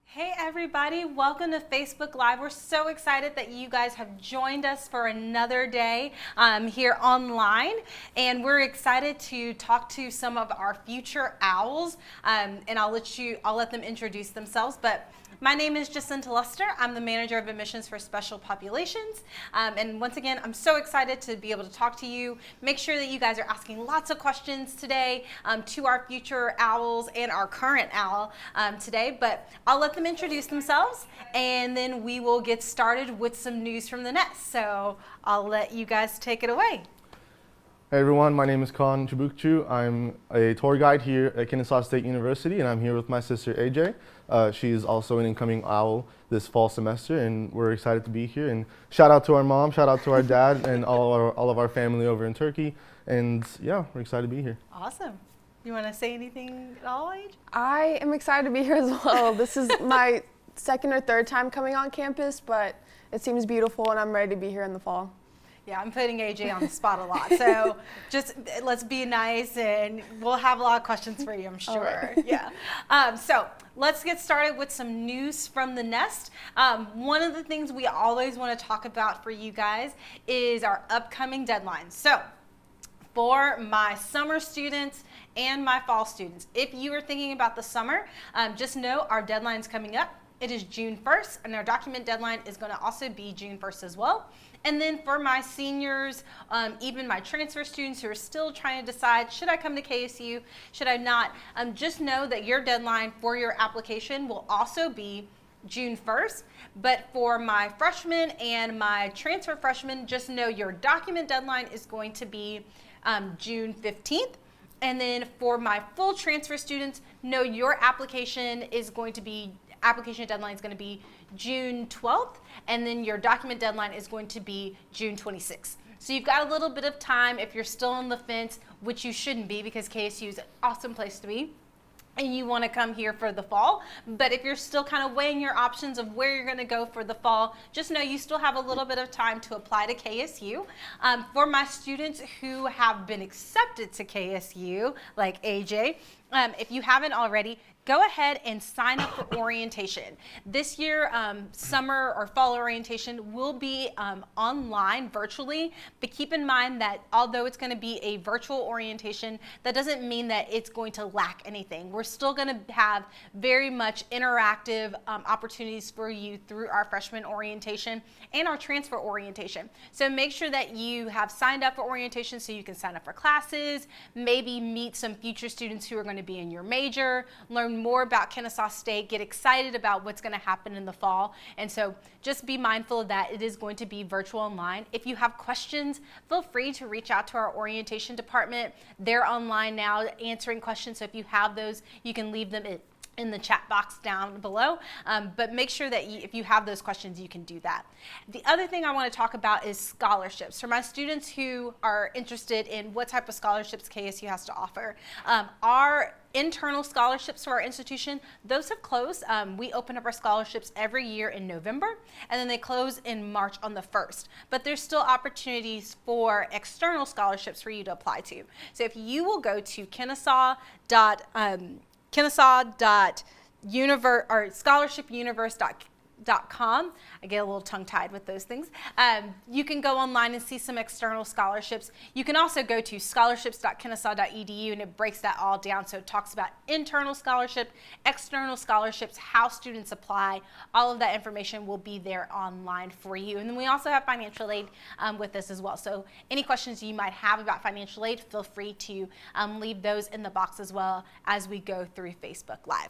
Hey everybody, welcome to Facebook Live. We're so excited that you guys have joined us for another day here online, and we're excited to talk to some of our future owls, and I'll let them introduce themselves. But my name is Jacinta Luster. I'm the manager of admissions for special populations, and once again, I'm so excited to be able to talk to you. Make sure that you guys are asking lots of questions today to our future owls and our current owl today, but I'll let them introduce themselves, and then we will get started with some news from the nest. So I'll let you guys take it away. Hey everyone, my name is Khan Chibukchu. I'm a tour guide here at Kennesaw State University, and I'm here with my sister AJ. She is also an incoming owl this fall semester, and we're excited to be here. And shout out to our mom, shout out to our dad, and all of our family over in Turkey. And yeah, we're excited to be here. Awesome. You want to say anything at all, AJ? I am excited to be here as well. This is my second or third time coming on campus, but it seems beautiful, and I'm ready to be here in the fall. Yeah, I'm putting AJ on the spot a lot, so just let's be nice, and we'll have a lot of questions for you, I'm sure. Right. Yeah. So let's get started with some news from the nest. One of the things we always want to talk about for you guys is our upcoming deadlines. So for my summer students and my fall students, if you are thinking about the summer, just know our deadline's coming up. It is June 1st, and our document deadline is going to also be June 1st as well. And then for my seniors, even my transfer students who are still trying to decide, should I come to KSU, should I not, just know that your deadline for your application will also be June 1st. But for my freshmen and my transfer freshmen, just know your document deadline is going to be June 15th. And then for my full transfer students, know your application deadline is going to be June 12th, and then your document deadline is going to be June 26th. So you've got a little bit of time if you're still on the fence, which you shouldn't be because KSU is an awesome place to be, and you want to come here for the fall. But if you're still kind of weighing your options of where you're going to go for the fall, just know you still have a little bit of time to apply to KSU. For my students who have been accepted to KSU, like AJ, if you haven't already, go ahead and sign up for orientation. This year, summer or fall orientation will be online virtually, but keep in mind that although it's going to be a virtual orientation, that doesn't mean that it's going to lack anything. We're still going to have very much interactive opportunities for you through our freshman orientation and our transfer orientation. So make sure that you have signed up for orientation so you can sign up for classes, maybe meet some future students who are going to be in your major, learn more about Kennesaw State, get excited about what's going to happen in the fall. And so just be mindful of that. It is going to be virtual online. If you have questions, feel free to reach out to our orientation department. They're online now answering questions. So if you have those, you can leave them in the chat box down below, but make sure that if you have those questions, you can do that. The other thing I want to talk about is scholarships. For my students who are interested in what type of scholarships KSU has to offer, our internal scholarships for our institution, those have closed. We open up our scholarships every year in November, and then they close in March on the 1st. But there's still opportunities for external scholarships for you to apply to. So if you will go to scholarshipuniverse.com. I get a little tongue-tied with those things. You can go online and see some external scholarships. You can also go to scholarships.kennesaw.edu, and it breaks that all down. So it talks about internal scholarship, external scholarships, how students apply. All of that information will be there online for you. And then we also have financial aid with this as well. So any questions you might have about financial aid, feel free to leave those in the box as well as we go through Facebook Live.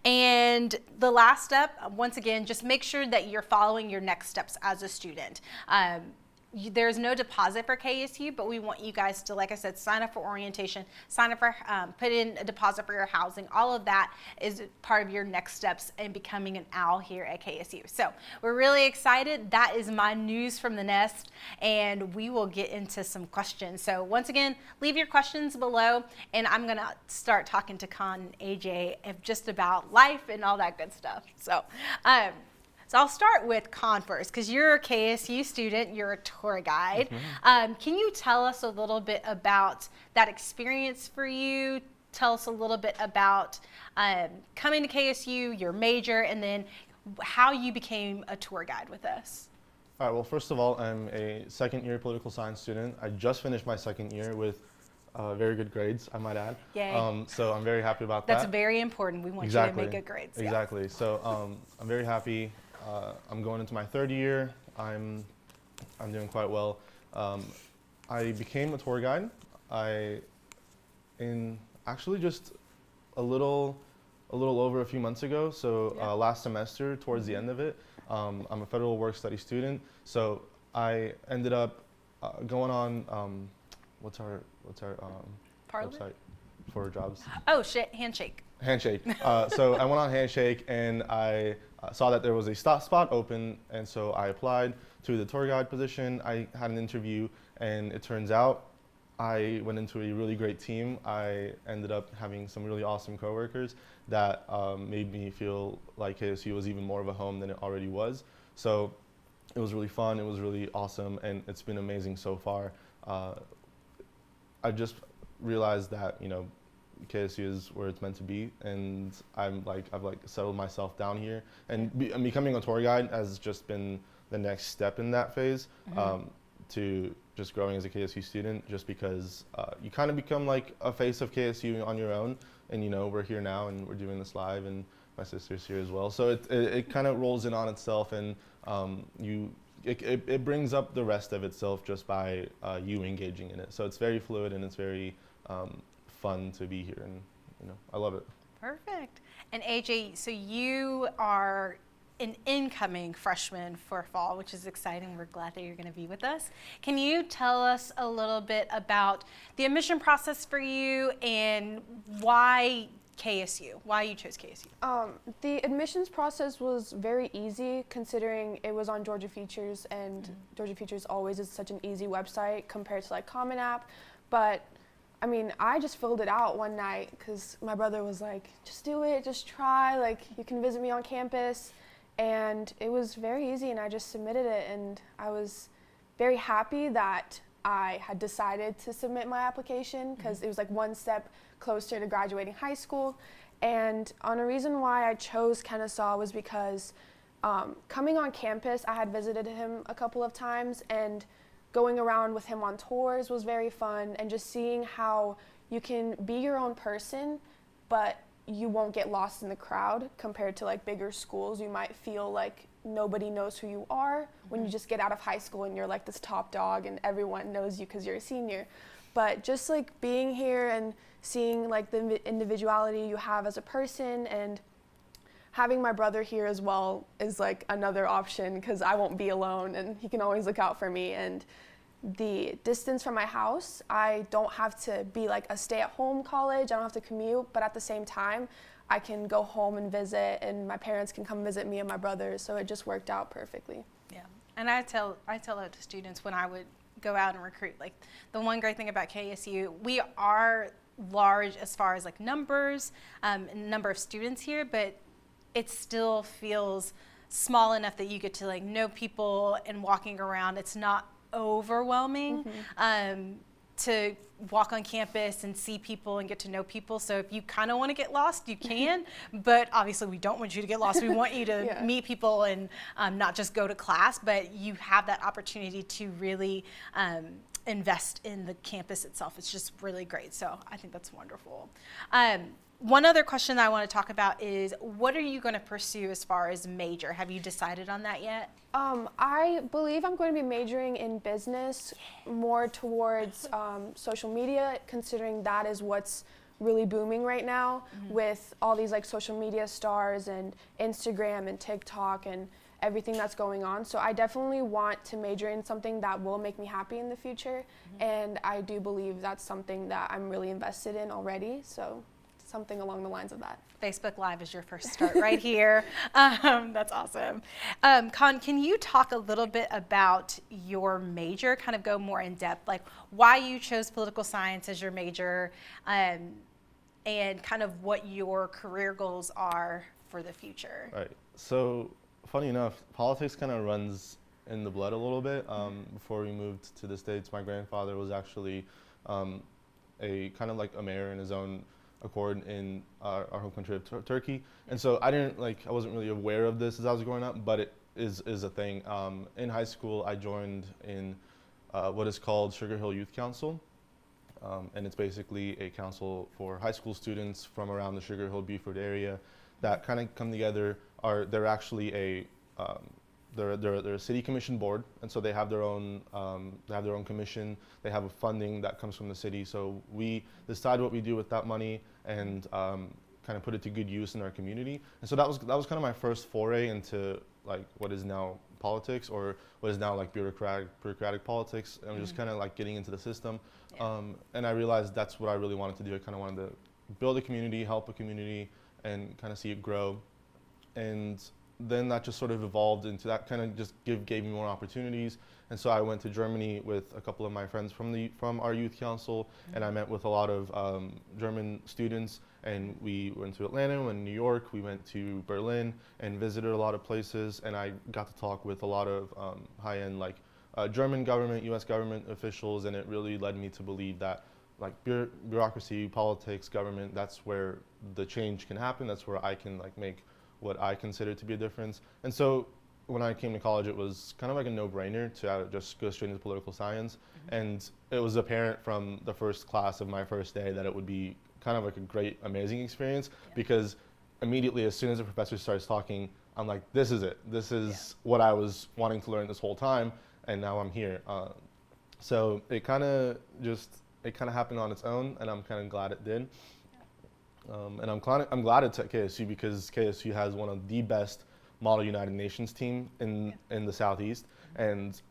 And the last step, once again, just make sure that you're following your next steps as a student. There's no deposit for KSU, but we want you guys to, like I said, sign up for orientation, sign up for, put in a deposit for your housing. All of that is part of your next steps in becoming an owl here at KSU. So we're really excited. That is my news from the nest, and we will get into some questions. So once again, leave your questions below, and I'm gonna start talking to Khan and AJ just about life and all that good stuff. So I'll start with Khan first, because you're a KSU student, you're a tour guide. Can you tell us a little bit about that experience for you tell us a little bit about coming to KSU, your major, and then how you became a tour guide with us. All right, well, first of all, I'm a second-year political science student. I just finished my second year with very good grades, I might add. Yay. So I'm very happy about that. That's very important. We want you to make good grades. Yeah. Exactly. So I'm very happy. I'm going into my third year. I'm doing quite well. I became a tour guide. In actually just a little over a few months ago. So last semester, towards the end of it, I'm a federal work study student. So I ended up going on what's our website for jobs? Oh shit, Handshake. Handshake. So I went on Handshake and I saw that there was a spot open, and so I applied to the tour guide position. I had an interview, and it turns out I went into a really great team. I ended up having some really awesome coworkers that made me feel like KSU was even more of a home than it already was. So it was really fun. It was really awesome, and it's been amazing so far. I just realized that, you know, KSU is where it's meant to be, and I've settled myself down here, and becoming a tour guide has just been the next step in that phase, to just growing as a KSU student, just because you kind of become like a face of KSU on your own, and you know, we're here now and we're doing this live, and my sister's here as well, so it kind of rolls in on itself, and it brings up the rest of itself just by you engaging in it. So it's very fluid, and it's very fun to be here, and you know, I love it. Perfect. And AJ, so you are an incoming freshman for fall, which is exciting. We're glad that you're going to be with us. Can you tell us a little bit about the admission process for you and why KSU, why you chose KSU? The admissions process was very easy considering it was on Georgia Features, and Georgia Features always is such an easy website compared to like Common App. But I mean, I just filled it out one night because my brother was like, just do it, just try, like you can visit me on campus. And it was very easy, and I just submitted it, and I was very happy that I had decided to submit my application because it was like one step closer to graduating high school. And on a reason why I chose Kennesaw was because coming on campus, I had visited him a couple of times, and going around with him on tours was very fun, and just seeing how you can be your own person, but you won't get lost in the crowd compared to like bigger schools. You might feel like nobody knows who you are when you just get out of high school and you're like this top dog and everyone knows you because you're a senior. But just like being here and seeing like the individuality you have as a person, and having my brother here as well is like another option because I won't be alone and he can always look out for me. And the distance from my house, I don't have to be like a stay-at-home college, I don't have to commute, but at the same time, I can go home and visit, and my parents can come visit me and my brothers, so it just worked out perfectly. Yeah, and I tell that to students when I would go out and recruit. Like, the one great thing about KSU, we are large as far as like numbers, number of students here, but it still feels small enough that you get to like know people, and walking around, it's not overwhelming to walk on campus and see people and get to know people. So if you kind of want to get lost, you can, but obviously we don't want you to get lost. We want you to meet people and not just go to class, but you have that opportunity to really invest in the campus itself. It's just really great. So I think that's wonderful. One other question that I want to talk about is, what are you going to pursue as far as major? Have you decided on that yet? I believe I'm going to be majoring in business, more towards social media, considering that is what's really booming right now with all these like social media stars and Instagram and TikTok and everything that's going on. So I definitely want to major in something that will make me happy in the future, and I do believe that's something that I'm really invested in already. So something along the lines of that. Facebook Live is your first start right here. That's awesome. Con, can you talk a little bit about your major, kind of go more in depth, like why you chose political science as your major, and kind of what your career goals are for the future? Right. So funny enough, politics kind of runs in the blood a little bit. Before we moved to the States, my grandfather was actually a kind of like a mayor in his own accord in our home country of Turkey. And so I wasn't really aware of this as I was growing up, but it is a thing. In high school, I joined in what is called Sugar Hill Youth Council. And it's basically a council for high school students from around the Sugar Hill Beaufort area that kind of come together. They're actually they're a city commission board, and so they have their own commission. They have a funding that comes from the city. So we decide what we do with that money and kind of put it to good use in our community. And so that was kind of my first foray into like what is now politics, or what is now like bureaucratic politics. And just kind of like getting into the system. Yeah. And I realized that's what I really wanted to do. I kind of wanted to build a community, help a community, and kind of see it grow. And then that just sort of evolved into that kind of just gave me more opportunities. And so I went to Germany with a couple of my friends from our youth council, and I met with a lot of German students, and we went to Atlanta and New York. We went to Berlin and visited a lot of places, and I got to talk with a lot of high-end like German government, U.S. government officials, and it really led me to believe that like bureaucracy, politics, government, that's where the change can happen. That's where I can like make what I consider to be a difference. And so when I came to college, it was kind of like a no-brainer to just go straight into political science. And it was apparent from the first class of my first day that it would be kind of like a great, amazing experience, because immediately as soon as the professor starts talking, I'm like, this is it. This is what I was wanting to learn this whole time, and now I'm here. So it kind of happened on its own, and I'm kind of glad it did. And I'm glad it's at KSU, because KSU has one of the best Model United Nations team in the Southeast. And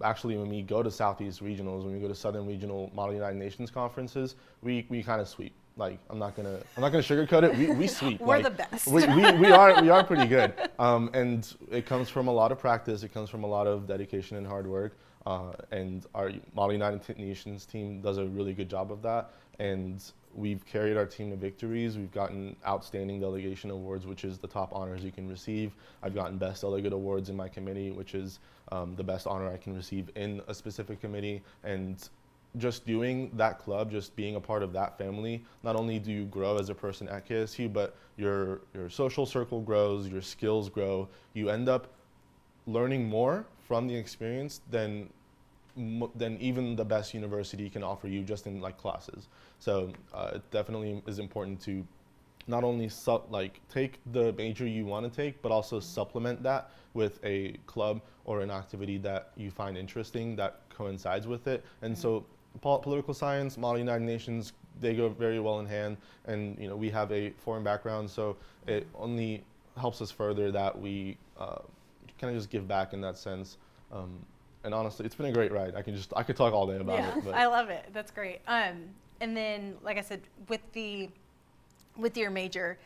actually, when we go to Southeast regionals, when we go to Southern Regional Model United Nations conferences, we kind of sweep. Like I'm not gonna sugarcoat it. We sweep. We're like, the best. we are pretty good. And it comes from a lot of practice. It comes from a lot of dedication and hard work. And our Model United Nations team does a really good job of that. And we've carried our team to victories. We've gotten outstanding delegation awards, which is the top honors you can receive. I've gotten best delegate awards in my committee, which is the best honor I can receive in a specific committee. And just doing that club, just being a part of that family, not only do you grow as a person at KSU, but your social circle grows, your skills grow. You end up learning more from the experience than even the best university can offer you just in like classes. So it definitely is important to not only take the major you want to take, but also supplement that with a club or an activity that you find interesting that coincides with it. And so political science, Model United Nations, they go very well in hand. And we have a foreign background, so it only helps us further that we kind of just give back in that sense. And honestly, it's been a great ride. I could talk all day about it. But. I love it. That's great. And then, like I said, with your major,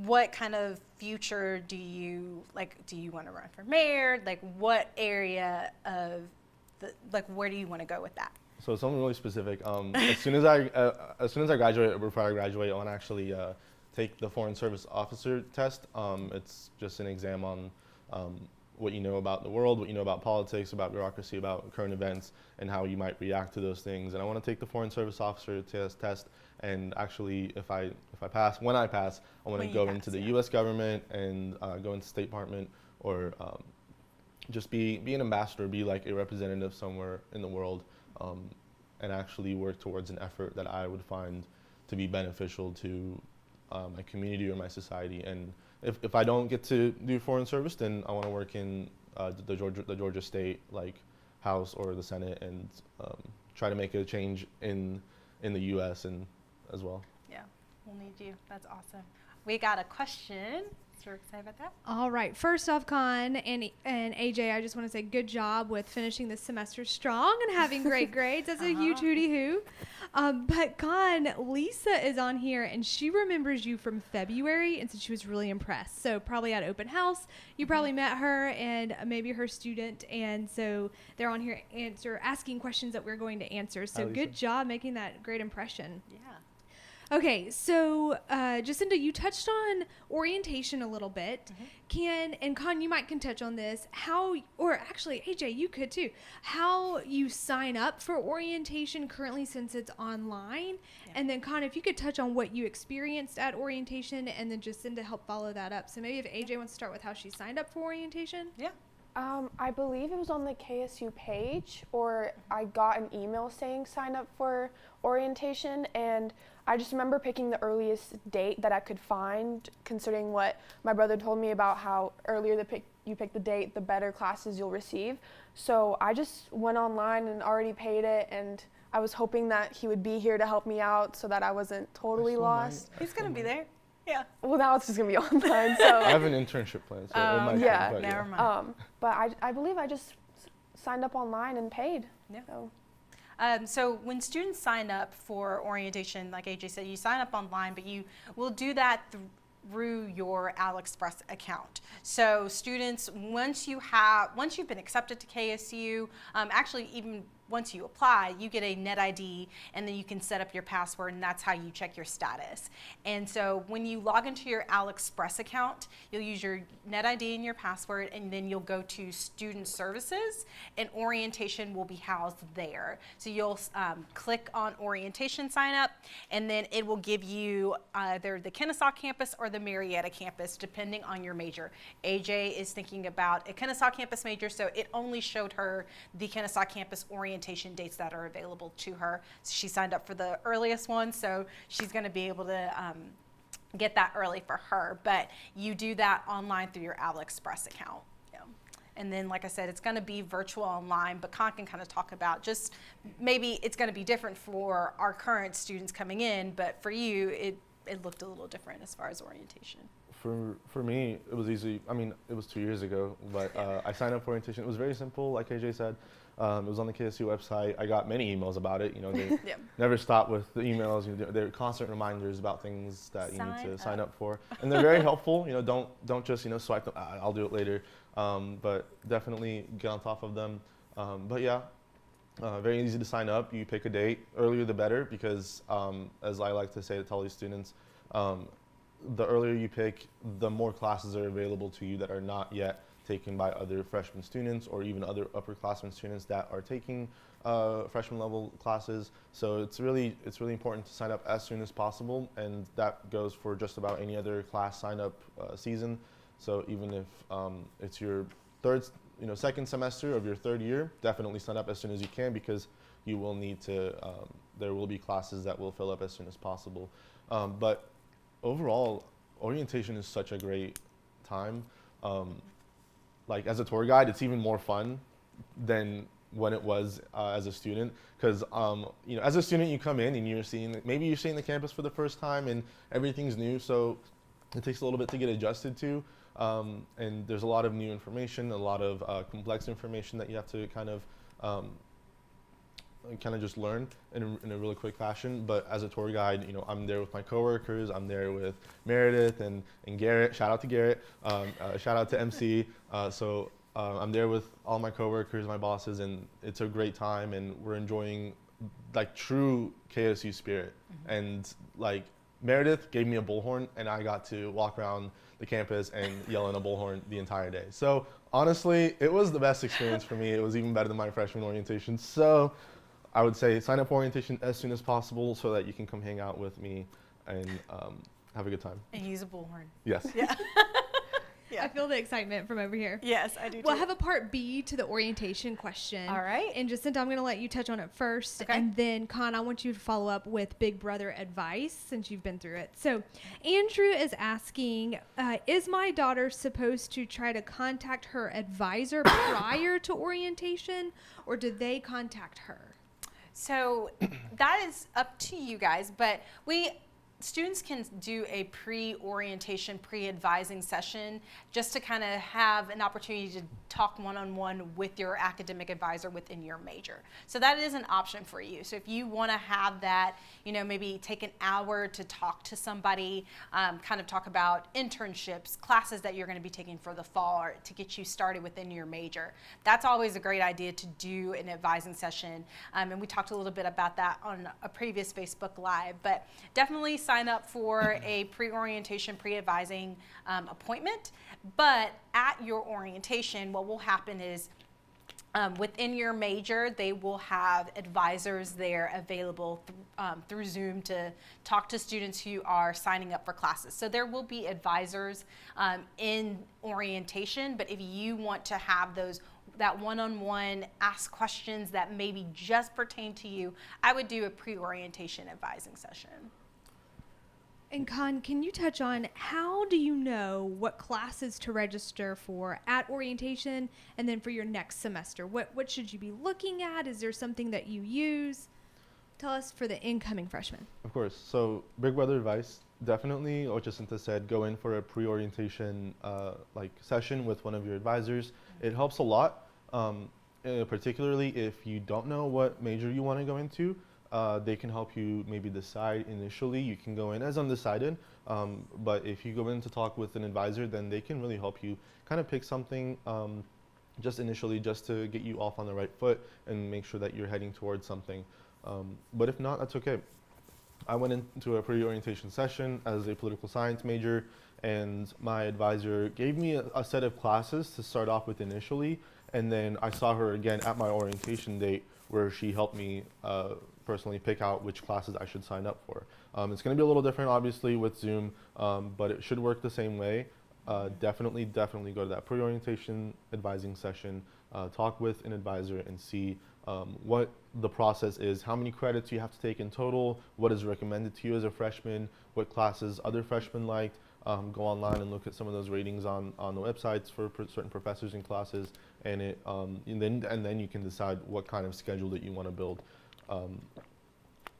what kind of future do you want to run for mayor? Like, what area of where do you want to go with that? So something really specific. As soon as I graduate, or before I graduate, I want to actually take the Foreign Service Officer test. It's just an exam on what you know about the world, what you know about politics, about bureaucracy, about current events, and how you might react to those things. And I want to take the Foreign Service Officer test, and actually, when I pass, I want to go into the U.S. government and go into State Department, or just be an ambassador, be like a representative somewhere in the world, and actually work towards an effort that I would find to be beneficial to my community or my society. And if I don't get to do foreign service, then I want to work in the Georgia State House or the Senate, and try to make a change in the U.S. and as well. Yeah, we'll need you. That's awesome. We got a question. So we're excited about that. All right. First off, Con and AJ, I just want to say good job with finishing this semester strong and having great grades. That's a huge hooty hoo. But Con, Lisa is on here, and she remembers you from February, and said she was really impressed. So probably at open house, you probably met her and maybe her student, and so they're on here asking questions that we're going to answer. So good job making that great impression. Yeah. Okay, so Jacinda, you touched on orientation a little bit. And Con, you can touch on this. Or actually, AJ, you could too. How you sign up for orientation currently since it's online, and then Con, if you could touch on what you experienced at orientation, and then Jacinda help follow that up. So maybe if AJ wants to start with how she signed up for orientation. Yeah. I believe it was on the KSU page, or I got an email saying sign up for orientation, and I just remember picking the earliest date that I could find, considering what my brother told me about how earlier you pick the date, the better classes you'll receive. So I just went online and already paid it, and I was hoping that he would be here to help me out so that I wasn't totally lost. He's going to be there. Yeah. Well, now it's just going to be online, so. I have an internship plan, so it might yeah. be, but Never mind. But I believe I just signed up online and paid. Yeah. So. So when students sign up for orientation, like AJ said, you sign up online, but you will do that through your AliExpress account. So students, once you've been accepted to KSU, actually even once you apply, you get a net ID, and then you can set up your password, and that's how you check your status. And so when you log into your AliExpress account, you'll use your net ID and your password, and then you'll go to student services, and orientation will be housed there. So you'll click on orientation sign up, and then it will give you either the Kennesaw campus or the Marietta campus, depending on your major. AJ is thinking about a Kennesaw campus major, so it only showed her the Kennesaw campus orientation dates that are available to her. So she signed up for the earliest one, so she's going to be able to get that early for her. But you do that online through your AliExpress account. Yeah. And then, like I said, it's going to be virtual online, but Con can kind of talk about just maybe it's going to be different for our current students coming in, but for you, it looked a little different as far as orientation. For me, it was easy. I mean, it was 2 years ago, but I signed up for orientation. It was very simple, like AJ said. It was on the KSU website. I got many emails about it. You know, they never stop with the emails. You know, they're constant reminders about things that you need to sign up for, and they're very helpful. You know, don't just swipe them. I'll do it later. But definitely get on top of them. But yeah, very easy to sign up. You pick a date, earlier the better, because as I like to say to tell these students, the earlier you pick, the more classes are available to you that are not yet taken by other freshman students or even other upperclassmen students that are taking freshman level classes. So it's really important to sign up as soon as possible, and that goes for just about any other class sign up season. So even if it's your second semester of your third year, definitely sign up as soon as you can, because you will need to, there will be classes that will fill up as soon as possible. But overall, orientation is such a great time. Like as a tour guide, it's even more fun than when it was as a student, because as a student you come in and you're seeing the campus for the first time and everything's new, so it takes a little bit to get adjusted to, and there's a lot of new information, a lot of complex information that you have to kind of just learn in a really quick fashion. But as a tour guide, I'm there with my coworkers, I'm there with Meredith and Garrett. Shout out to Garrett. Shout out to MC. So I'm there with all my coworkers, my bosses, and it's a great time, and we're enjoying like true KSU spirit. Mm-hmm. And like Meredith gave me a bullhorn, and I got to walk around the campus and yell in a bullhorn the entire day. So honestly, it was the best experience for me. It was even better than my freshman orientation. So I would say sign up for orientation as soon as possible so that you can come hang out with me and have a good time. And use a bullhorn. Yes. Yeah. Yeah. I feel the excitement from over here. Yes, I do too. We'll have a part B to the orientation question. All right. And Jacinta, I'm going to let you touch on it first. Okay. And then, Con, I want you to follow up with Big Brother advice since you've been through it. So, Andrew is asking, is my daughter supposed to try to contact her advisor prior to orientation, or do they contact her? So that is up to you guys, but students can do a pre-orientation, pre-advising session just to kind of have an opportunity to talk one-on-one with your academic advisor within your major. So that is an option for you. So if you want to have that, maybe take an hour to talk to somebody, kind of talk about internships, classes that you're going to be taking for the fall, or to get you started within your major. That's always a great idea to do an advising session. And we talked a little bit about that on a previous Facebook Live, but definitely sign up for a pre-orientation, pre-advising appointment. But at your orientation, what will happen is within your major, they will have advisors there available through Zoom to talk to students who are signing up for classes. So there will be advisors in orientation, but if you want to have that one-on-one ask questions that maybe just pertain to you, I would do a pre-orientation advising session. And Con, can you touch on how do you know what classes to register for at orientation and then for your next semester? What should you be looking at? Is there something that you use? Tell us for the incoming freshmen. Of course. So big brother advice, definitely, or Jacinta said, go in for a pre-orientation session with one of your advisors. It helps a lot, particularly if you don't know what major you want to go into. They can help you maybe decide initially. You can go in as undecided, but if you go in to talk with an advisor, then they can really help you kind of pick something just initially, just to get you off on the right foot and make sure that you're heading towards something. But if not, that's okay. I went into a pre-orientation session as a political science major, and my advisor gave me a set of classes to start off with initially, and then I saw her again at my orientation date where she helped me personally pick out which classes I should sign up for. It's going to be a little different, obviously, with Zoom, but it should work the same way. Definitely go to that pre-orientation advising session, talk with an advisor and see what the process is, how many credits you have to take in total, what is recommended to you as a freshman, what classes other freshmen liked. Go online and look at some of those ratings on the websites for certain professors and classes, and then you can decide what kind of schedule that you want to build.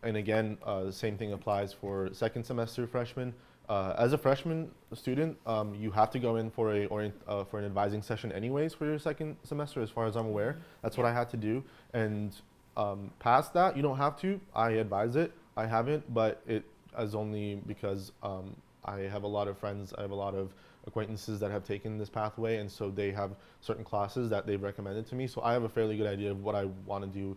And again, the same thing applies for second semester freshmen. As a freshman student, you have to go in for an advising session anyways for your second semester, as far as I'm aware. That's what I had to do. And past that, you don't have to. I advise it. I haven't, but it is only because I have a lot of friends, I have a lot of acquaintances that have taken this pathway, and so they have certain classes that they've recommended to me. So I have a fairly good idea of what I want to do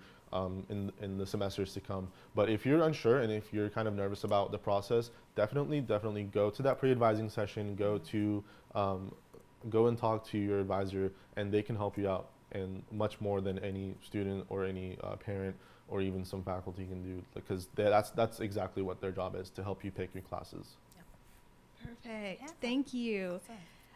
in the semesters to come. But if you're unsure and if you're kind of nervous about the process, definitely go to that pre-advising session, go and talk to your advisor, and they can help you out, and much more than any student or any parent or even some faculty can do, because that's exactly what their job is, to help you pick your classes. Perfect. Yeah. Thank you.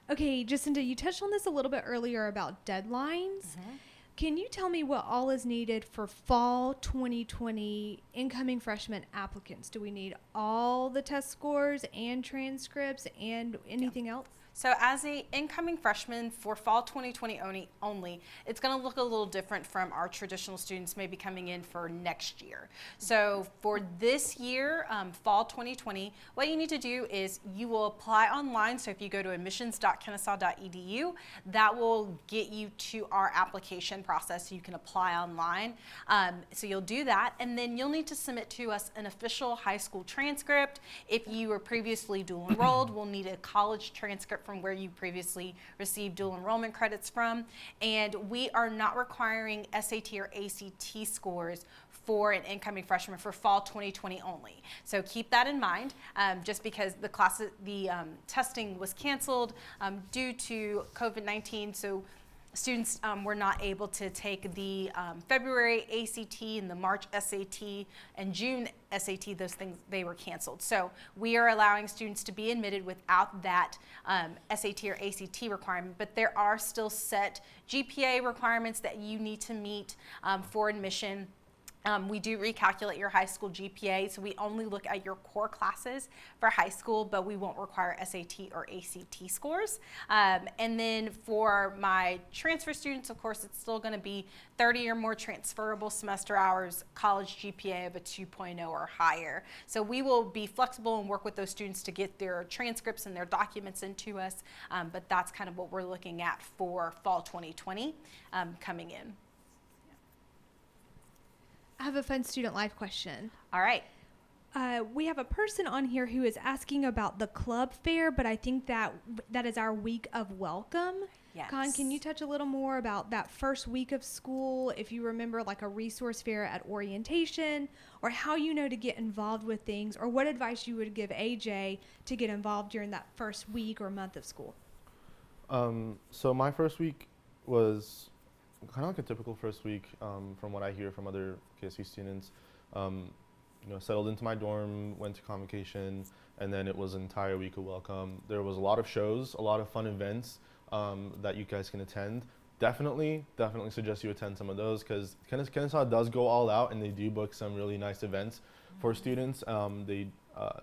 Okay, Jacinta, you touched on this a little bit earlier about deadlines. Mm-hmm. Can you tell me what all is needed for fall 2020 incoming freshman applicants? Do we need all the test scores and transcripts and anything else? So as a incoming freshman for fall 2020 only, it's going to look a little different from our traditional students maybe coming in for next year. So for this year, fall 2020, what you need to do is you will apply online. So if you go to admissions.kennesaw.edu, that will get you to our application process so you can apply online. So you'll do that, and then you'll need to submit to us an official high school transcript. If you were previously dual enrolled, we'll need a college transcript from where you previously received dual enrollment credits from. And we are not requiring SAT or ACT scores for an incoming freshman for fall 2020 only. So keep that in mind, just because the testing was canceled due to COVID-19. So students were not able to take the February ACT and the March SAT and June SAT. Those things, they were canceled. So we are allowing students to be admitted without that SAT or ACT requirement, but there are still set GPA requirements that you need to meet for admission. We do recalculate your high school GPA, so we only look at your core classes for high school, but we won't require SAT or ACT scores. And then for my transfer students, of course, it's still going to be 30 or more transferable semester hours, college GPA of a 2.0 or higher. So we will be flexible and work with those students to get their transcripts and their documents into us, but that's kind of what we're looking at for fall 2020 coming in. I have a fun student life question. All right. We have a person on here who is asking about the club fair, but I think that is our week of welcome. Yes. Con, can you touch a little more about that first week of school, if you remember like a resource fair at orientation, or how you know to get involved with things, or what advice you would give AJ to get involved during that first week or month of school? So my first week was kind of like a typical first week, from what I hear from other KSU students. Settled into my dorm, went to convocation, and then it was an entire week of welcome. There was a lot of shows, a lot of fun events that you guys can attend. Definitely suggest you attend some of those, because Kennesaw does go all out, and they do book some really nice events for students. They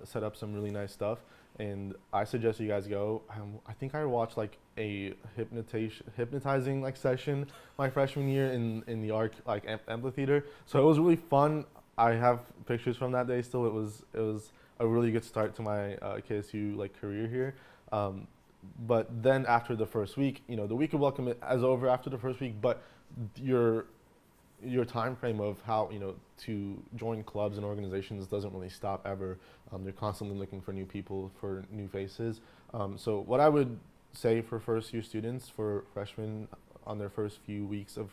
set up some really nice stuff, and I suggest you guys go. I think I watched like a hypnotizing like session my freshman year in the ARC like amphitheater. So it was really fun. I have pictures from that day still. It was a really good start to my KSU like career here. But then after the first week, the week of welcome is over after the first week, but your time frame of how, to join clubs and organizations doesn't really stop ever. They're constantly looking for new people, for new faces. So what I would say for first year students, for freshmen on their first few weeks of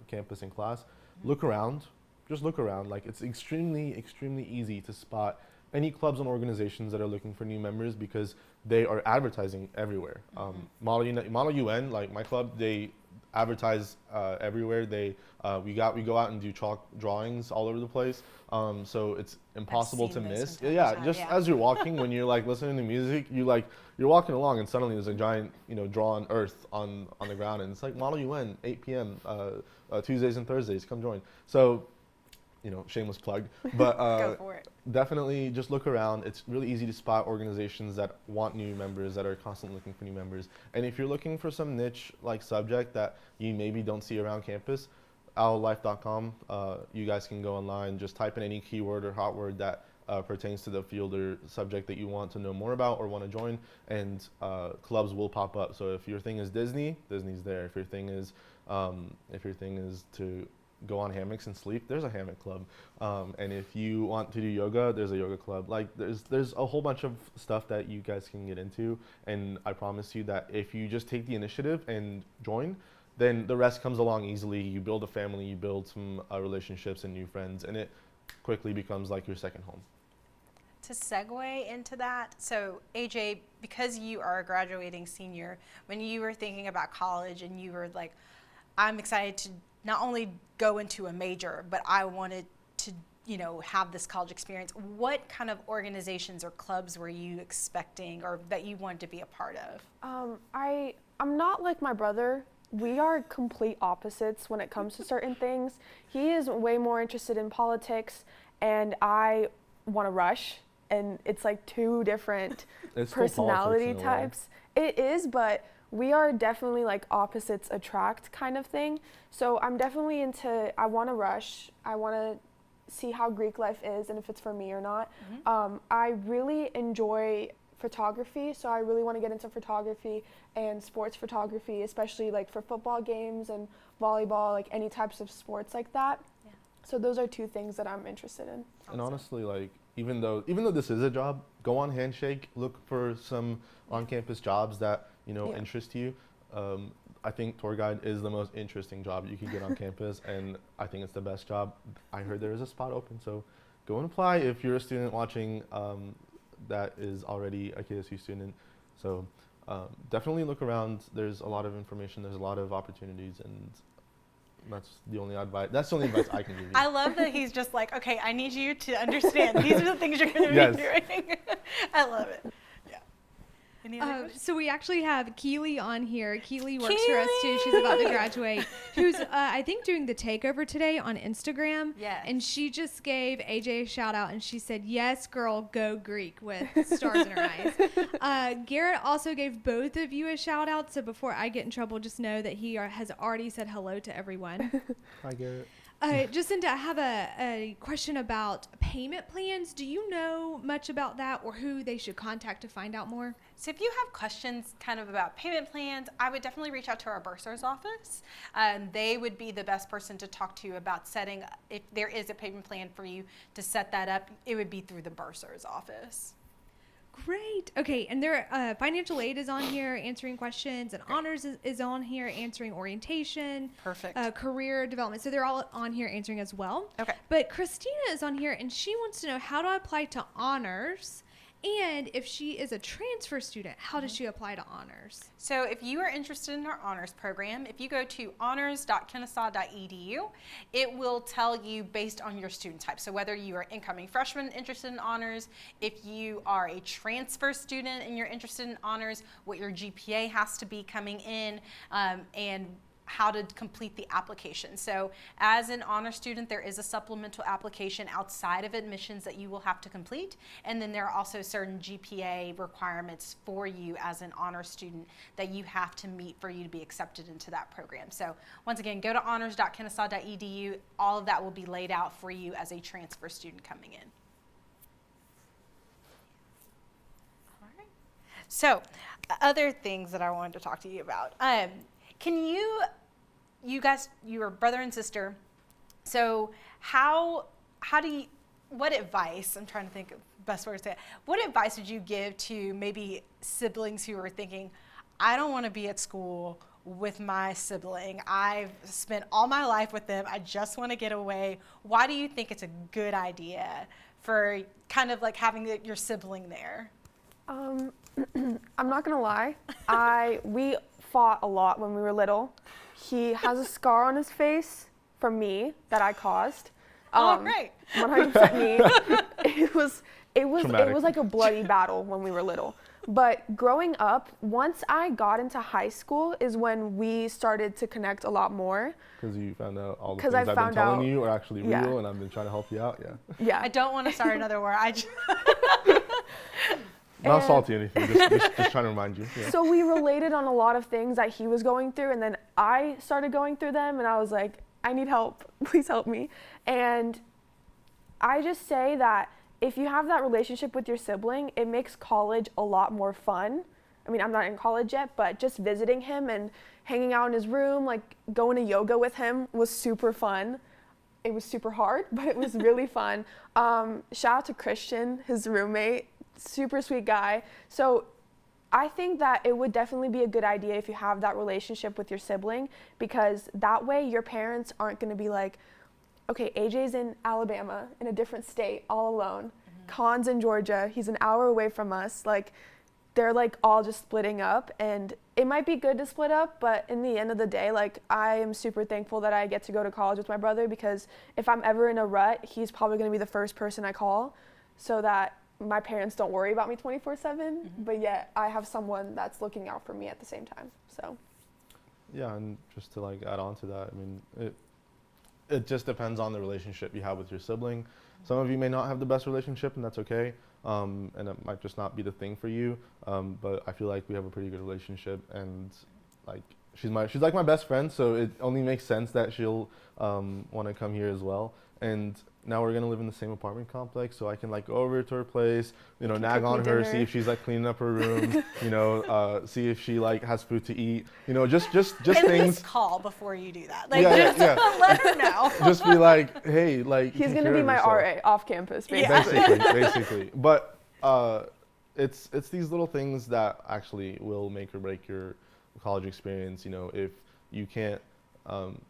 campus and class, look around. Just look around. Like, it's extremely easy to spot any clubs and organizations that are looking for new members, because they are advertising everywhere. Model UN, like my club, they advertise everywhere. We go out and do chalk drawings all over the place. So it's impossible to miss. Yeah, just as you're walking, when you're like listening to music, you're walking along, and suddenly there's a giant drawn earth on the ground, and it's like Model UN, 8 p.m. Tuesdays and Thursdays. Come join. So, shameless plug, but Go for it. Definitely just look around. It's really easy to spot organizations that want new members, that are constantly looking for new members. And if you're looking for some niche like subject that you maybe don't see around campus, owllife.com, you guys can go online, just type in any keyword or hot word that pertains to the field or subject that you want to know more about or want to join, and clubs will pop up. So if your thing is Disney's there. If your thing is to go on hammocks and sleep, there's a hammock club. And if you want to do yoga, there's a yoga club. Like, there's a whole bunch of stuff that you guys can get into, and I promise you that if you just take the initiative and join, then the rest comes along easily. You build a family, you build some relationships and new friends, and it quickly becomes like your second home. To segue into that, so AJ, because you are a graduating senior, when you were thinking about college and you were like, I'm excited to not only go into a major, but I wanted to, have this college experience. What kind of organizations or clubs were you expecting, or that you wanted to be a part of? I'm not like my brother. We are complete opposites when it comes to certain things. He is way more interested in politics, and I want to rush, and it's like two different personality types. It is, but we are definitely like opposites attract kind of thing. So I'm definitely I want to rush. I want to see how Greek life is and if it's for me or not. I really enjoy photography, so I really want to get into photography and sports photography, especially like for football games and volleyball, like any types of sports like that. Yeah. So those are two things that I'm interested in. And honestly, like, even though this is a job, go on Handshake, look for some on-campus jobs that interest you. I think tour guide is the most interesting job you can get on campus, and I think it's the best job. I heard there is a spot open, so go and apply if you're a student watching that is already a KSU student. So definitely look around. There's a lot of information. There's a lot of opportunities, and that's the only advice I can give you. I love that he's just like, okay, I need you to understand. These are the things you're going to be doing. I love it. Yeah. Any other questions? So we actually have Keely on here. Keely works for us too. She's about to graduate. Who's I think doing the takeover today on Instagram. Yes. And she just gave AJ a shout out, and she said, "Yes, girl, go Greek," with stars in her eyes. Garrett also gave both of you a shout out. So before I get in trouble, just know that he has already said hello to everyone. Hi, Garrett. Jacinta, I have a question about payment plans. Do you know much about that, or who they should contact to find out more? So if you have questions kind of about payment plans, I would definitely reach out to our bursar's office. They would be the best person to talk to about setting, if there is a payment plan for you to set that up, it would be through the bursar's office. Great. Okay, and there, financial aid is on here answering questions, and honors is on here answering orientation. Perfect. Career development. So they're all on here answering as well. Okay. But Christina is on here, and she wants to know, how do I apply to honors? And if she is a transfer student, how does she apply to honors? So if you are interested in our honors program, if you go to honors.kennesaw.edu, it will tell you based on your student type. So whether you are incoming freshman interested in honors, if you are a transfer student and you're interested in honors, what your GPA has to be coming in, and how to complete the application. So as an honor student, there is a supplemental application outside of admissions that you will have to complete. And then there are also certain GPA requirements for you as an honor student that you have to meet for you to be accepted into that program. So once again, go to honors.kennesaw.edu. All of that will be laid out for you as a transfer student coming in. All right. So other things that I wanted to talk to you about. Can you guys, you're brother and sister, so how do you, what advice, I'm trying to think of the best way to say it, what advice would you give to maybe siblings who are thinking, I don't want to be at school with my sibling, I've spent all my life with them, I just want to get away? Why do you think it's a good idea for kind of like having your sibling there? I'm not gonna lie, we fought a lot when we were little. He has a scar on his face from me that I caused. Great. 100% me. It was like a bloody battle when we were little. But growing up, once I got into high school is when we started to connect a lot more. Because you found out all the 'Cause things I I've been found telling out- you are actually real, yeah. and I've been trying to help you out. Yeah. Yeah. I don't want to start another war. Not And- salty or anything. Just trying to remind you. Yeah. So we related on a lot of things that he was going through, and then I started going through them, and I was like, I need help. Please help me. And I just say that if you have that relationship with your sibling, it makes college a lot more fun. I mean, I'm not in college yet, but just visiting him and hanging out in his room, like going to yoga with him was super fun. It was super hard, but it was really fun. Shout out to Christian, his roommate, super sweet guy. So I think that it would definitely be a good idea if you have that relationship with your sibling, because that way your parents aren't going to be like, okay, AJ's in Alabama, in a different state, all alone. Khan's in Georgia, he's an hour away from us. Like, they're like all just splitting up, and it might be good to split up, but in the end of the day, like, I am super thankful that I get to go to college with my brother, because if I'm ever in a rut, he's probably going to be the first person I call, so that my parents don't worry about me 24/7, but yet I have someone that's looking out for me at the same time. So Yeah, and just to like add on to that, I mean, it just depends on the relationship you have with your sibling. Some of you may not have the best relationship, and that's okay. And it might just not be the thing for you. But I feel like we have a pretty good relationship, and like she's like my best friend, so it only makes sense that she'll want to come here as well. And now we're gonna live in the same apartment complex, so I can like go over to her place, you know, nag on her, see if she's like cleaning up her room, you know, see if she like has food to eat, you know, just At things. least call before you do that. Like, Yeah, just let her know. Just be like, hey, like. he's take going to care be of my yourself. RA off campus, basically. Yeah. Basically. But it's these little things that actually will make or break your college experience. You know, if you can't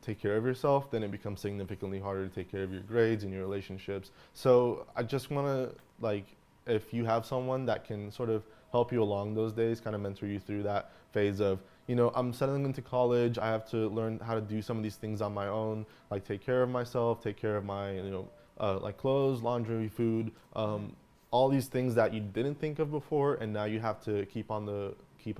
take care of yourself, then it becomes significantly harder to take care of your grades and your relationships. So I just want to, like, if you have someone that can sort of help you along those days, kind of mentor you through that phase of, you know, I'm settling into college, I have to learn how to do some of these things on my own, like take care of myself, take care of my, you know, like clothes, laundry, food, all these things that you didn't think of before, and now you have to keep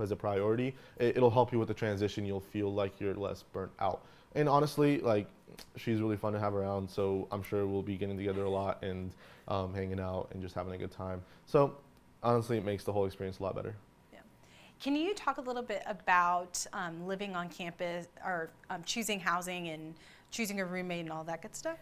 as a priority. It'll help you with the transition. You'll feel like you're less burnt out. And honestly, like, she's really fun to have around, so I'm sure we'll be getting together a lot and hanging out and just having a good time. So honestly, it makes the whole experience a lot better. Yeah. Can you talk a little bit about living on campus, or choosing housing and choosing a roommate and all that good stuff?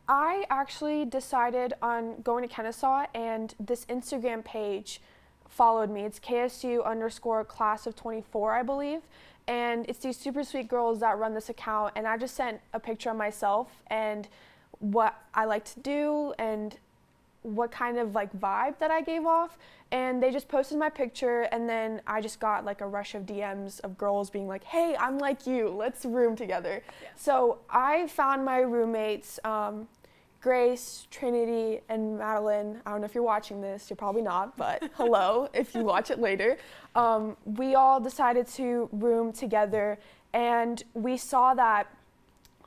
I actually decided on going to Kennesaw, and this Instagram page followed me. It's KSU_class of 24, I believe. And it's these super sweet girls that run this account. And I just sent a picture of myself and what I like to do and what kind of like vibe that I gave off, and they just posted my picture, and then I just got like a rush of DMs of girls being like, hey, I'm like you, let's room together. Yeah. So I found my roommates, Grace, Trinity, and Madeline. I don't know if you're watching this, you're probably not, but hello if you watch it later. We all decided to room together, and we saw that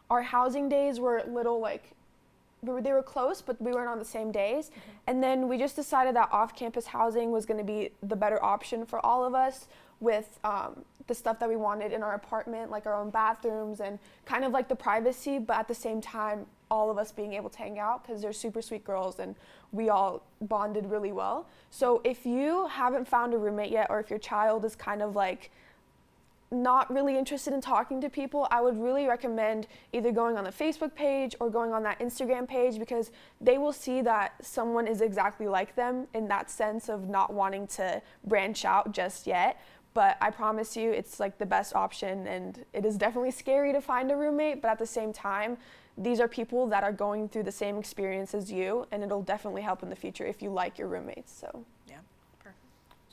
our housing days were a little like, they were close, but we weren't on the same days. Mm-hmm. And then we just decided that off-campus housing was going to be the better option for all of us, with the stuff that we wanted in our apartment, like our own bathrooms and kind of like the privacy, but at the same time, all of us being able to hang out, because they're super sweet girls and we all bonded really well. So if you haven't found a roommate yet, or if your child is kind of like not really interested in talking to people, I would really recommend either going on the Facebook page or going on that Instagram page, because they will see that someone is exactly like them in that sense of not wanting to branch out just yet. But I promise you, it's like the best option, and it is definitely scary to find a roommate, but at the same time, these are people that are going through the same experience as you, and it'll definitely help in the future if you like your roommates. So yeah, perfect.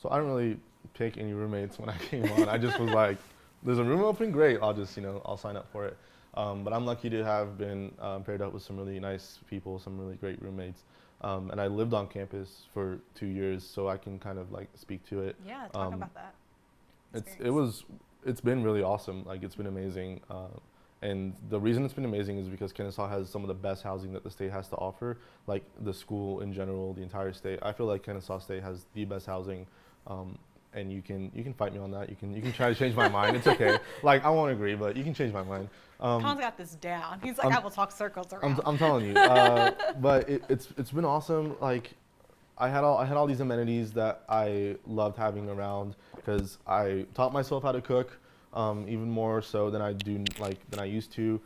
So I don't really pick any roommates when I came on. I just was like, there's a room open, great, I'll just, I'll sign up for it. But I'm lucky to have been paired up with some really nice people, some really great roommates. And I lived on campus for 2 years, so I can kind of like speak to it. Yeah, talk about that. It's been really awesome. Like, it's been amazing. And the reason it's been amazing is because Kennesaw has some of the best housing that the state has to offer. Like, the school in general, the entire state. I feel like Kennesaw State has the best housing. And you can fight me on that. You can try to change my mind. It's okay. Like, I won't agree, but you can change my mind. Tom's got this down. He's like, I will talk circles around. I'm telling you. But it's been awesome. Like, I had all these amenities that I loved having around, because I taught myself how to cook, even more so than I used to.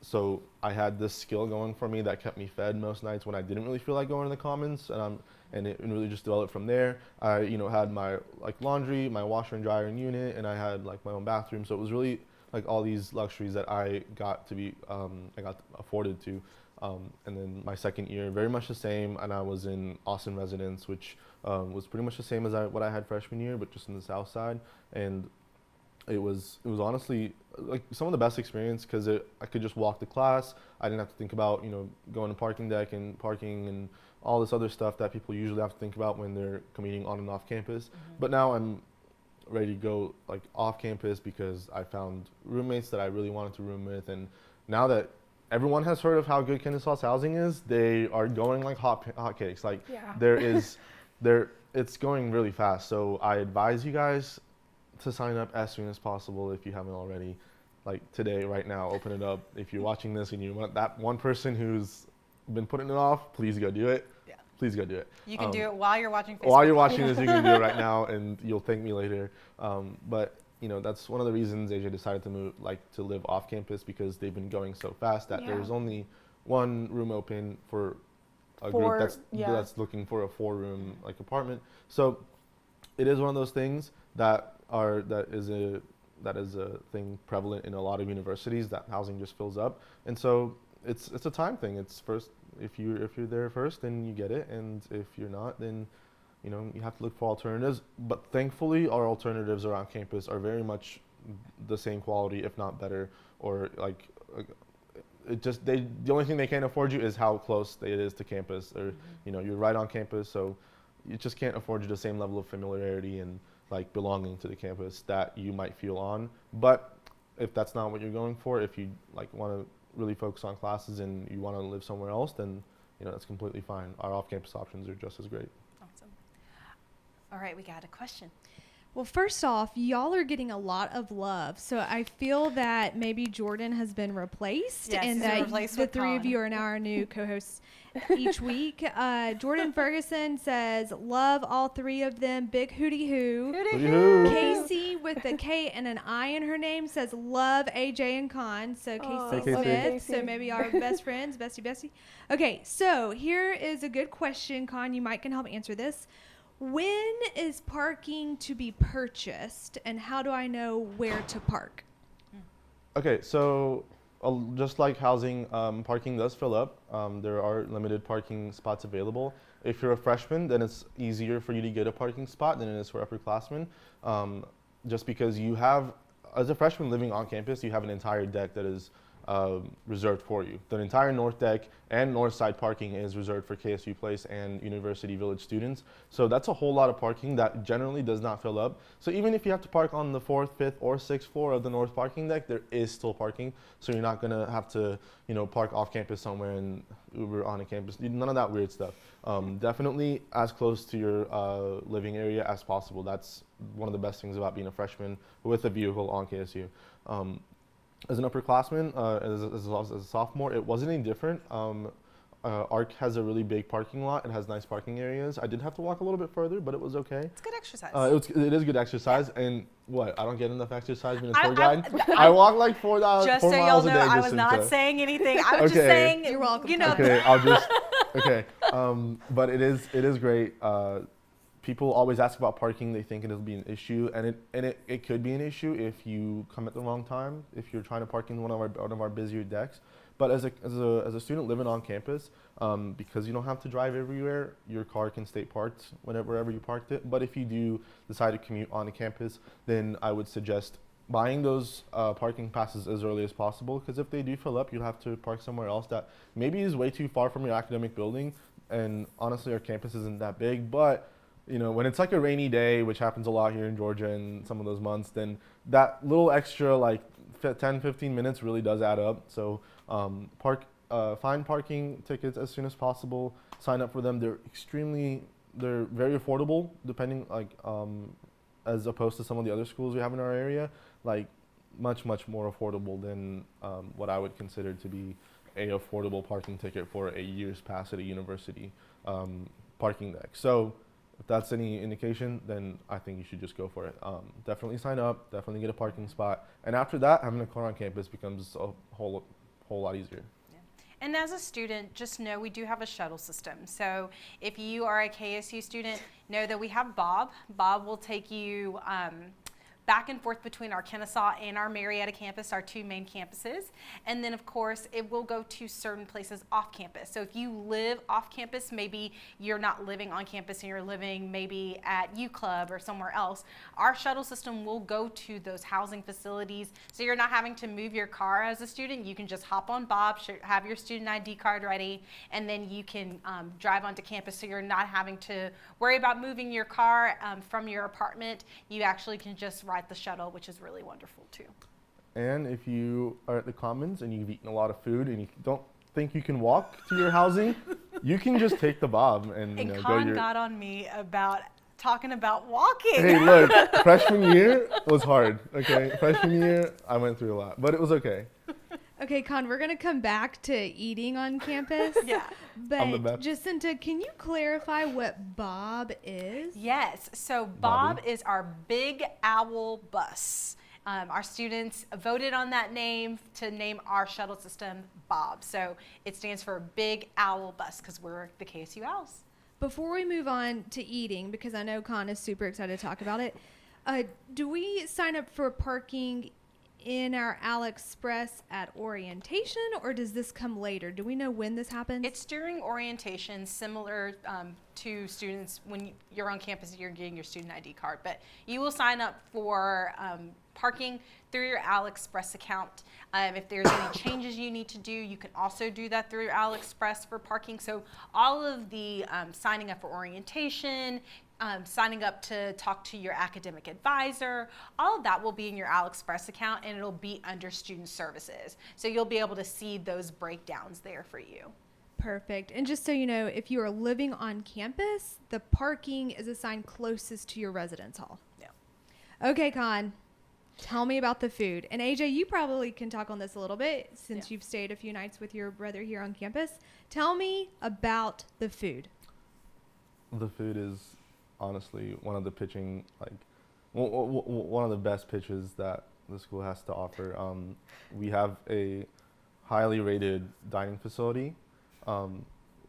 So I had this skill going for me that kept me fed most nights when I didn't really feel like going to the Commons, and it really just developed from there. I had my laundry, my washer and dryer unit, and I had like my own bathroom. So it was really like all these luxuries that I got afforded to. And then my second year, very much the same, and I was in Austin residence, which was pretty much the same as what I had freshman year, but just in the South Side. And it was honestly like some of the best experience, because I could just walk to class. I didn't have to think about going to parking deck and parking and all this other stuff that people usually have to think about when they're commuting on and off campus. Mm-hmm. But now I'm ready to go like off campus, because I found roommates that I really wanted to room with, and now that everyone has heard of how good Kennesaw's housing is, they are going like hotcakes. Like, yeah. It's going really fast. So I advise you guys to sign up as soon as possible if you haven't already. Like today, right now, open it up. If you're watching this and you want that one person who's been putting it off, please go do it. Yeah. Please go do it. You can do it while you're watching Facebook. While you're watching this, you can do it right now, and you'll thank me later. But that's one of the reasons AJ decided to live off campus, because they've been going so fast that there's only one room open for a group that's looking for a 4-room like apartment. So it is one of those things that is a thing prevalent in a lot of universities, that housing just fills up. And so it's a time thing. It's first, if you're there first, then you get it, and if you're not, then you have to look for alternatives. But thankfully, our alternatives around campus are very much the same quality, if not better. Or the only thing they can't afford you is how close it is to campus, or you're right on campus, so you just can't afford you the same level of familiarity and like belonging to the campus that you might feel on. But if that's not what you're going for, if you want to really focus on classes and you want to live somewhere else, then that's completely fine. Our off-campus options are just as great. Awesome. All right, we got a question. Well, first off, y'all are getting a lot of love, so I feel that maybe Jordan has been replaced, and that the three of you are now our new co-hosts each week. Jordan Ferguson says, love all three of them, big hootie hoo. Hootie hoo. Casey with a K and an I in her name says, love AJ and Con. So Casey Smith, so maybe our best friends, bestie. Okay, so here is a good question, Con, you might can help answer this. When is parking to be purchased, and how do I know where to park? Okay, so just like housing, parking does fill up. There are limited parking spots available. If you're a freshman, then it's easier for you to get a parking spot than it is for upperclassmen. Just because you have, as a freshman living on campus, you have an entire deck that is reserved for you. The entire north deck and north side parking is reserved for KSU Place and University Village students. So that's a whole lot of parking that generally does not fill up. So even if you have to park on the 4th, 5th, or 6th floor of the north parking deck, there is still parking. So you're not gonna have to, park off campus somewhere and Uber on a campus. None of that weird stuff. Definitely as close to your living area as possible. That's one of the best things about being a freshman with a vehicle on KSU. As an upperclassman, as well as a sophomore, it wasn't any different. ARC has a really big parking lot. It has nice parking areas. I did have to walk a little bit further, but it was okay. It's good exercise. It is good exercise. And what? I don't get enough exercise being a tour guide? I walk like 4 miles a day. Just so y'all know, I was not saying anything. I was just saying, you're welcome. Okay, I'll just, okay. But it is great. People always ask about parking. They think it'll be an issue, and it could be an issue if you come at the wrong time, if you're trying to park in one of our busier decks. But as a student living on campus, because you don't have to drive everywhere, your car can stay parked wherever you parked it. But if you do decide to commute on the campus, then I would suggest buying those parking passes as early as possible, because if they do fill up, you'll have to park somewhere else that maybe is way too far from your academic building. And honestly, our campus isn't that big, but when it's like a rainy day, which happens a lot here in Georgia in some of those months, then that little extra like 10, 15 minutes really does add up. So find parking tickets as soon as possible. Sign up for them. They're very affordable, depending as opposed to some of the other schools we have in our area, like much more affordable than what I would consider to be a affordable parking ticket for a year's pass at a university parking deck. So if that's any indication, then I think you should just go for it. Definitely sign up, definitely get a parking spot. And after that, having a car on campus becomes a whole lot easier. Yeah. And as a student, just know we do have a shuttle system. So if you are a KSU student, know that we have Bob. Bob will take you back and forth between our Kennesaw and our Marietta campus, our 2 main campuses. And then of course, it will go to certain places off campus. So if you live off campus, maybe you're not living on campus and you're living maybe at U Club or somewhere else, our shuttle system will go to those housing facilities. So you're not having to move your car as a student. You can just hop on Bob, have your student ID card ready, and then you can drive onto campus. So you're not having to worry about moving your car from your apartment. You actually can just ride the shuttle, which is really wonderful too. And if you are at the Commons and you've eaten a lot of food and you don't think you can walk to your housing, you can just take the Bob and Con got on me about talking about walking. Hey, look, freshman year was hard. Okay, freshman year I went through a lot, but it was okay. Okay, Con, we're going to come back to eating on campus. Yeah. But Jacinta, can you clarify what Bob is? Yes. So Bob is our Big Owl bus. Our students voted on that name to name our shuttle system Bob. So it stands for Big Owl Bus because we're the KSU Owls. Before we move on to eating, because I know Con is super excited to talk about it, do we sign up for parking in our Al Express at orientation, or does this come later? Do we know when this happens? It's during orientation, similar to students when you're on campus, you're getting your student ID card, but you will sign up for parking through your Al Express account. If there's any changes you need to do, you can also do that through Al Express for parking. So all of the signing up for orientation, signing up to talk to your academic advisor, all of that will be in your Al Express account, and it'll be under student services. So you'll be able to see those breakdowns there for you. Perfect. And just so you know, if you are living on campus, the parking is assigned closest to your residence hall. Yeah. Okay, Con, tell me about the food. And AJ, you probably can talk on this a little bit since you've stayed a few nights with your brother here on campus. Tell me about the food. The food is honestly one of the one of the best pitches that the school has to offer. We have a highly rated dining facility.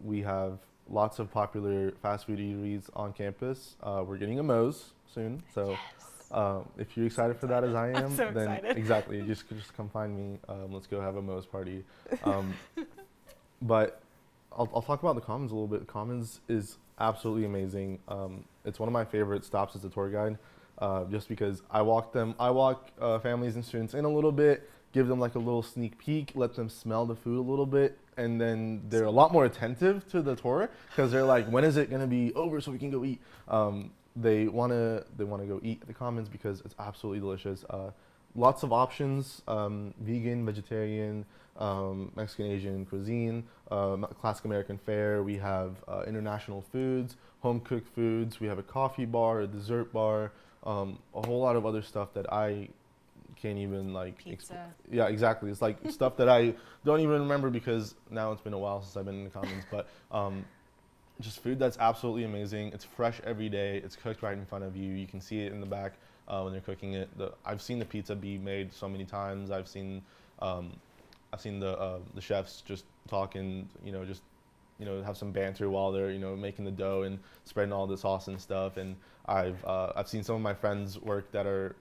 We have lots of popular fast food eateries on campus. We're getting a Moe's soon, so If you're excited for that as I am, I'm so then excited. exactly, just come find me. Let's go have a Moe's party. But I'll talk about the Commons a little bit. Commons is absolutely amazing. It's one of my favorite stops as a tour guide, just because I walk families and students in a little bit, give them like a little sneak peek, let them smell the food a little bit, and then they're a lot more attentive to the tour because they're like, when is it gonna be over so we can go eat? They wanna go eat at the Commons because it's absolutely delicious. Lots of options, vegan, vegetarian, Mexican, Asian cuisine, classic American fare. We have international foods, home cooked foods. We have a coffee bar, a dessert bar, a whole lot of other stuff that I can't even like. Pizza. Yeah, exactly. It's like stuff that I don't even remember because now it's been a while since I've been in the Commons. But just food that's absolutely amazing. It's fresh every day. It's cooked right in front of you. You can see it in the back when they're cooking it. I've seen the pizza be made so many times. I've seen the chefs just talking, have some banter while they're, making the dough and spreading all the sauce and stuff. And I've seen some of my friends work that are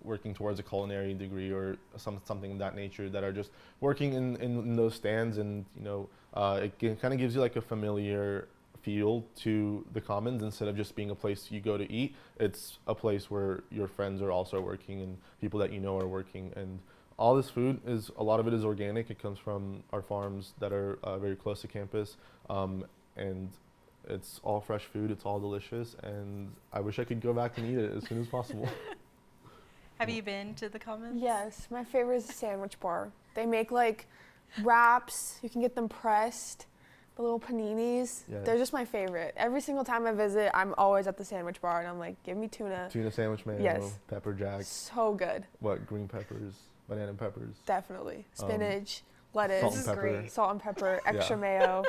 working towards a culinary degree or something of that nature that are just working in those stands, and it kind of gives you like a familiar feel to the Commons instead of just being a place you go to eat. It's a place where your friends are also working and people that are working. And all this food a lot of it is organic. It comes from our farms that are very close to campus, and it's all fresh food. It's all delicious, and I wish I could go back and eat it as soon as possible. Have you been to the Commons? Yes, my favorite is the sandwich bar. They make like wraps. You can get them pressed. The little paninis. Yes. They're just my favorite. Every single time I visit, I'm always at the sandwich bar, and I'm like, give me tuna. Tuna sandwich mayo, Yes. pepper jack. So good. What, green peppers, banana peppers? Definitely. Spinach, lettuce, Salt This and is pepper. great. salt and pepper, extra Yeah. mayo.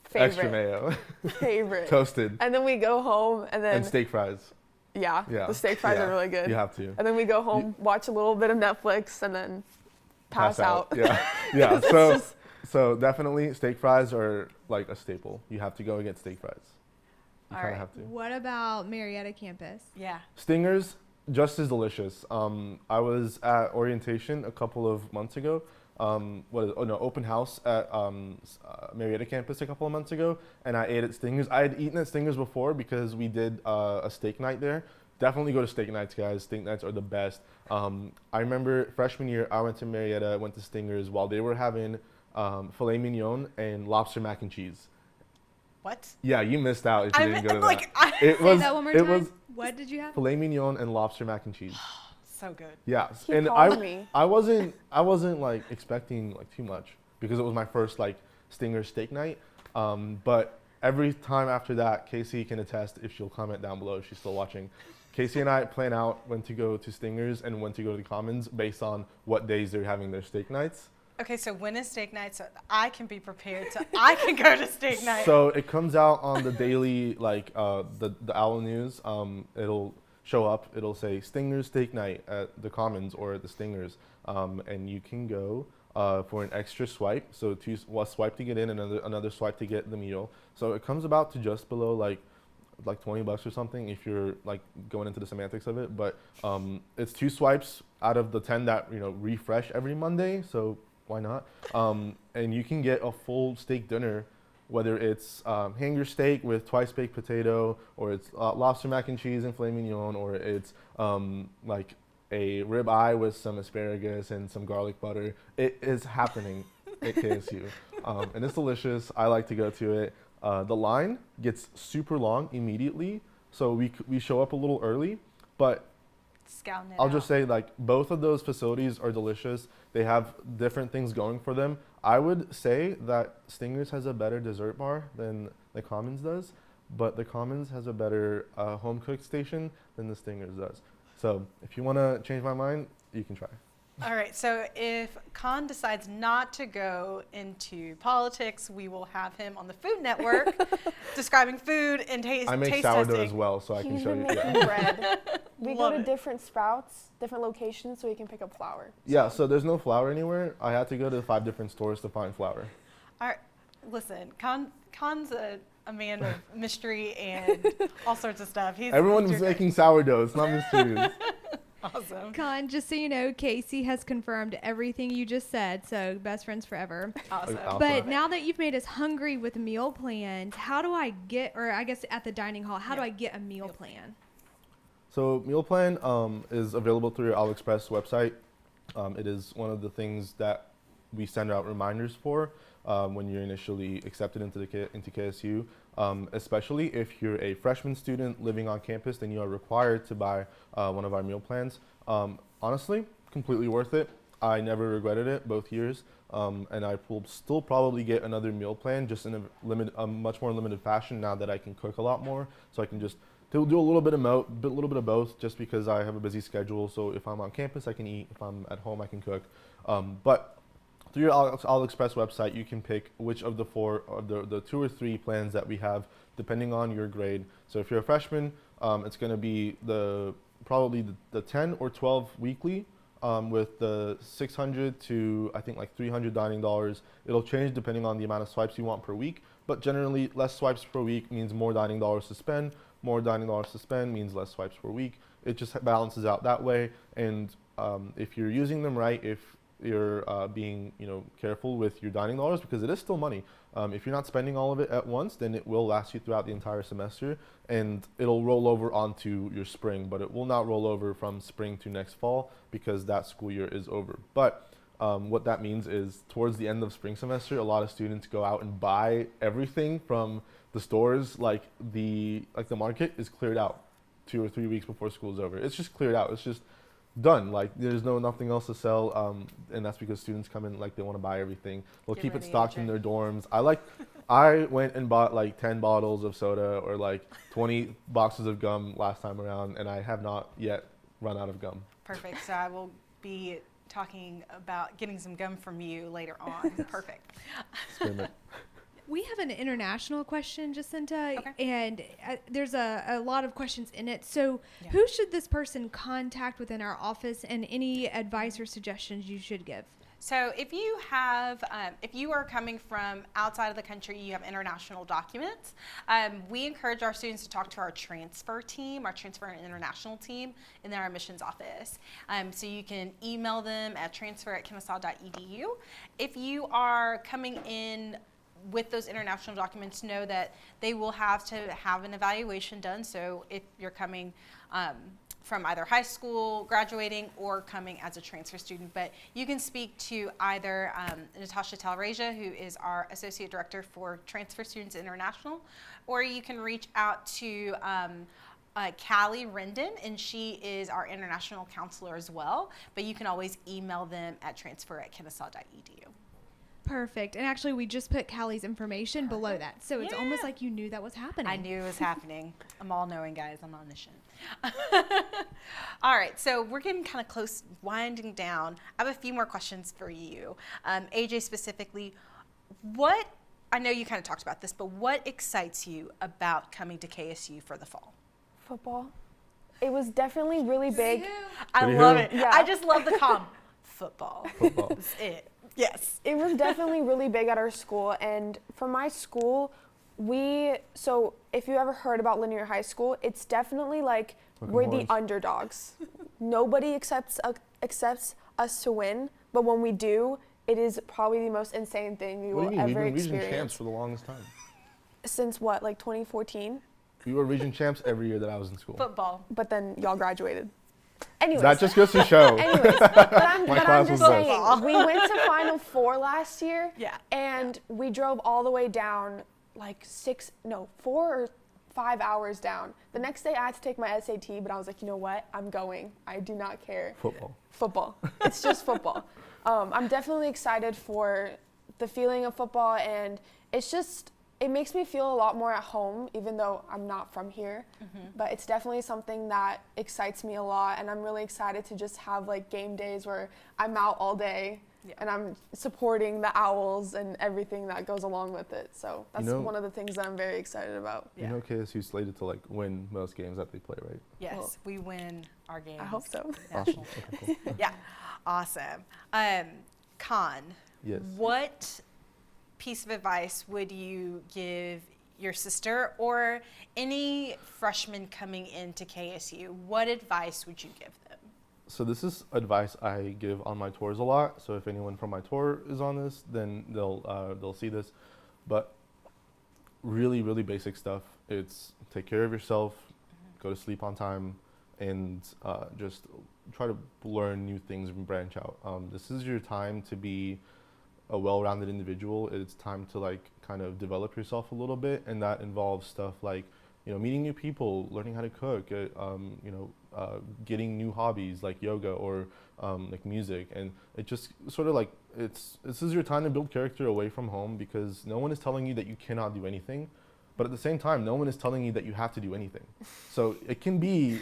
Favorite. Extra mayo. Favorite. Toasted. And then we go home, and then And steak fries. yeah, Yeah. the steak fries Yeah. are really good. You have to. And then we go home, watch a little bit of Netflix, and then pass out. Yeah. Yeah. So definitely steak fries are like a staple. You have to go and get steak fries. You All kind right. of have to. What about Marietta campus? Yeah. Stingers, just as delicious. I was at orientation a couple of months ago. Open house at Marietta campus a couple of months ago, and I ate at Stingers. I had eaten at Stingers before because we did a steak night there. Definitely go to steak nights, guys. Steak nights are the best. I remember freshman year, I went to Marietta, went to Stingers while they were having filet mignon and lobster mac and cheese. What? Yeah, you missed out if you didn't go to like, that. It Say was that one more it time. was What did you have? filet mignon and lobster mac and cheese. so good. Yeah, He and called me. I wasn't like expecting like too much because it was my first like Stinger steak night. But every time after that, Casey can attest if she'll comment down below if she's still watching. Casey and I plan out when to go to Stingers and when to go to the Commons based on what days they're having their steak nights. Okay, so when is steak night? So I can be prepared so I can go to steak night. So it comes out on the daily like the Owl News. It'll show up. It'll say Stingers steak night at the Commons or at the Stingers, and you can go for an extra swipe. So one swipe to get in, another swipe to get the meal. So it comes about to just below like $20 or something if you're like going into the semantics of it. But it's 2 swipes out of the 10 that refresh every Monday. So why not? And you can get a full steak dinner, whether it's hanger steak with twice baked potato, or it's lobster mac and cheese and filet mignon, or it's like a rib eye with some asparagus and some garlic butter. It is happening at KSU, and it's delicious. I like to go to it. The line gets super long immediately, so we show up a little early, but Scouting it I'll out. just say like both of those facilities are delicious. They have different things going for them. I would say that Stingers has a better dessert bar than the Commons does, but the Commons has a better home cooked station than the Stingers does. So if you want to change my mind, you can try. All right, so if Khan decides not to go into politics, we will have him on the Food Network describing food and taste I make taste sourdough testing. as well, so I can He's show been you. making Yeah. bread. We Love go to it. different sprouts, different locations, so we can pick up flour. Yeah, so there's no flour anywhere. I had to go to 5 different stores to find flour. All right, listen, Khan's a man of mystery and all sorts of stuff. Everyone's you're great. making sourdough. It's not mysterious. Awesome. Con, just so you know, Casey has confirmed everything you just said, so best friends forever. Awesome. But now that you've made us hungry with meal plans, how do I get, or I guess at the dining hall, how do I get a meal plan? So meal plan is available through your AliExpress website. It is one of the things that we send out reminders for when you're initially accepted into KSU. Especially if you're a freshman student living on campus, then you are required to buy one of our meal plans. Honestly, completely worth it. I never regretted it both years, and I will still probably get another meal plan, just in a much more limited fashion now that I can cook a lot more. So I can just do a little bit of both, just because I have a busy schedule. So if I'm on campus, I can eat. If I'm at home, I can cook. But through your AliExpress website, you can pick which of the the 2 or 3 plans that we have, depending on your grade. So if you're a freshman, it's going to be probably the 10 or 12 weekly, with the $600 to I think like $300 dining dollars. It'll change depending on the amount of swipes you want per week, but generally less swipes per week means more dining dollars to spend. More dining dollars to spend means less swipes per week. It just balances out that way. And if you're using them right, if you're being careful with your dining dollars, because it is still money. If you're not spending all of it at once, then it will last you throughout the entire semester, and it'll roll over onto your spring, but it will not roll over from spring to next fall because that school year is over. But what that means is towards the end of spring semester, a lot of students go out and buy everything from the stores, like the market is cleared out 2 or 3 weeks before school is over. It's just cleared out. It's just done. Like there's nothing else to sell, and that's because students come in like they want to buy everything. They'll keep it stocked in their dorms. I went and bought like 10 bottles of soda or like 20 boxes of gum last time around, and I have not yet run out of gum. Perfect. So I will be talking about getting some gum from you later on. Perfect. Experiment. We have an international question, Jacinta, Okay. and there's a lot of questions in it. So who should this person contact within our office, and any advice or suggestions you should give? So if you have, if you are coming from outside of the country, you have international documents, we encourage our students to talk to our transfer team, our transfer and international team in our admissions office. So you can email them at transfer@kennesaw.edu. If you are coming in with those international documents, know that they will have to have an evaluation done. So if you're coming from either high school, graduating, or coming as a transfer student, but you can speak to either Natasha Talreja, who is our Associate Director for Transfer Students International, or you can reach out to Callie Rendon, and she is our international counselor as well, but you can always email them at transfer@kennesaw.edu. Perfect. And actually, we just put Callie's information below that. So it's almost like you knew that was happening. I knew it was happening. I'm all knowing, guys. I'm omniscient. All right. So we're getting kind of close, winding down. I have a few more questions for you. AJ specifically, I know you kind of talked about this, but what excites you about coming to KSU for the fall? Football. It was definitely really big. I love it. Yeah. I just love the football. That's it. Yes. It was definitely really big at our school, and for my school, so if you ever heard about Linear High School, it's definitely like we're the underdogs. Nobody accepts us to win, but when we do, it is probably the most insane thing you will ever experience. We've been region champs for the longest time. Since what, like 2014? We were region champs every year that I was in school. Football. But then y'all graduated. Anyways. That just goes to show. Anyways, but I'm just saying, best. we went to Final Four last year, Yeah. and we drove all the way down, like 4 or 5 hours down. The next day I had to take my SAT, but I was like, you know what? I'm going. I do not care. Football. It's just football. I'm definitely excited for the feeling of football, and it makes me feel a lot more at home, even though I'm not from here. Mm-hmm. But it's definitely something that excites me a lot, and I'm really excited to just have like game days where I'm out all day and I'm supporting the Owls and everything that goes along with it. So that's one of the things that I'm very excited about. You know KSU's slated to like win most games that they play, right? Yes, we win our games. I hope so. Awesome. Okay, cool. Yeah, awesome. Con, yes. What piece of advice would you give your sister or any freshman coming into KSU? What advice would you give them? So this is advice I give on my tours a lot. So if anyone from my tour is on this, then they'll see this. But really, really basic stuff. It's take care of yourself, go to sleep on time, and just try to learn new things and branch out. This is your time to be a well-rounded individual. It's time to like kind of develop yourself a little bit, and that involves stuff like, you know, meeting new people, learning how to cook, getting new hobbies like yoga or like music. And it just sort of like, this is your time to build character away from home, because no one is telling you that you cannot do anything, but at the same time, no one is telling you that you have to do anything. So it can be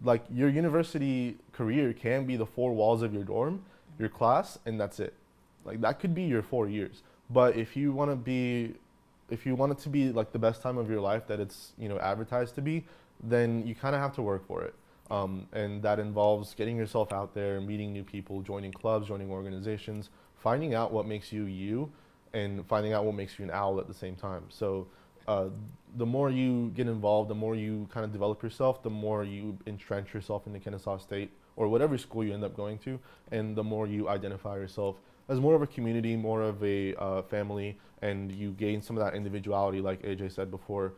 like your university career can be the four walls of your dorm, your class, and that's it. Like that could be your 4 years. But if you want it to be like the best time of your life that it's, you know, advertised to be, then you kind of have to work for it. And that involves getting yourself out there, meeting new people, joining clubs, joining organizations, finding out what makes you you, and finding out what makes you an owl at the same time. So the more you get involved, the more you kind of develop yourself, the more you entrench yourself into Kennesaw State or whatever school you end up going to, and the more you identify yourself as more of a community, more of a family, and you gain some of that individuality, like AJ said before.